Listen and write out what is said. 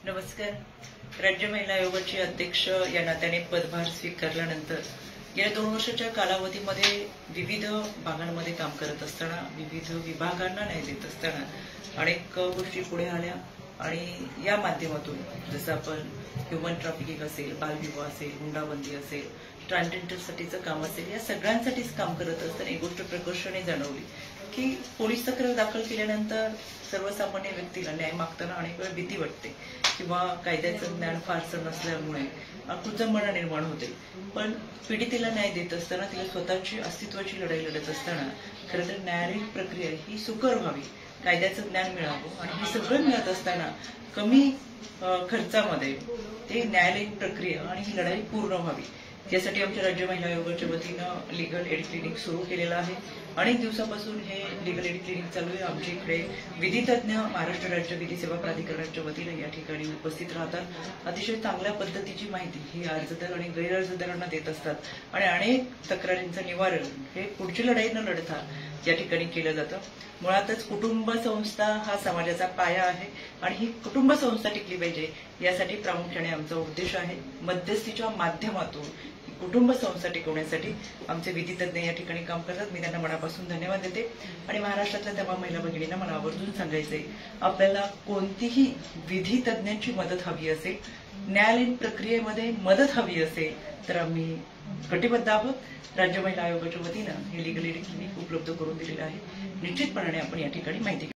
नमस्कार. राज्य महिला आयोगाचे अध्यक्ष या नात्याने पदभार स्वीकारल्यानंतर गेल्या 2 वर्षाच्या कालावधीमध्ये विविध भागांमध्ये काम करत असताना, विविध विभागांना न्याय देत असताना अनेक गोष्टी पुढे आल्या आणि या माध्यमातून जसं आपण ह्युमन ट्रॅफिकिंग असेल, बालविवाह असेल, हुंडाबंदी असेल, ट्रान्सजेंडरसाठीचं काम असेल, या सगळ्यांसाठीच काम करत असताना एक गोष्ट प्रकर्षाने जाणवली की पोलीस तक्रार दाखल केल्यानंतर सर्वसामान्य व्यक्तीला न्याय मागताना अनेक वेळा भीती वाटते किंवा कायद्याचं ज्ञान फारसं नसल्यामुळे कुजबुजपणा निर्माण होते. पण पीडितेला न्याय देत असताना, तिला स्वतःची अस्तित्वाची लढाई लढत असताना खरं तर न्यायालयीन प्रक्रिया ही सुकर व्हावी, कायद्याचं ज्ञान मिळावं आणि हे सगळं मिळत असताना कमी खर्चामध्ये ते न्यायालयीन प्रक्रिया आणि ही लढाई पूर्ण व्हावी यासाठी आमच्या राज्य महिला आयोगाच्या वतीनं लीगल एड क्लिनिक सुरू केलेलं आहे. अनेक दिवसापासून हे लीगल एड क्लिनिक चालू आहे. आमच्या इकडे विधितज्ञ महाराष्ट्र राज्य विधी सेवा प्राधिकरणाच्या वतीनं या ठिकाणी उपस्थित राहतात. अतिशय चांगल्या पद्धतीची माहिती ही अर्जदार आणि गैरअर्जदारांना देत असतात आणि अनेक तक्रारींचं निवारण हे पुढची लढाई न लढता या ठिकाणी केलं जातं. मुळातच कुटुंब संस्था हा समाजाचा पाया आहे आणि ही कुटुंब संस्था टिकली पाहिजे यासाठी प्रामुख्याने आमचा उद्देश आहे. मध्यस्थीच्या माध्यमातून कुटुंब संस्था टिकवण्यासाठी आमचे विधितज्ञ या ठिकाणी काम करतात. मी त्यांना मनापासून धन्यवाद देते आणि महाराष्ट्रातल्या तमाम महिला भगिनींना मला आवर्जून सांगायचंय, आपल्याला कोणतीही विधितज्ञांची मदत हवी असेल, न्यायालयीन प्रक्रियेमध्ये मदत हवी असेल तर आम्ही कटिबद्ध आहोत. राज्य महिला आयोगाच्या वतीनं हे लीगल एड क्लिनिक उपलब्ध करून दिलेलं आहे. निश्चितपणाने आपण या ठिकाणी माहिती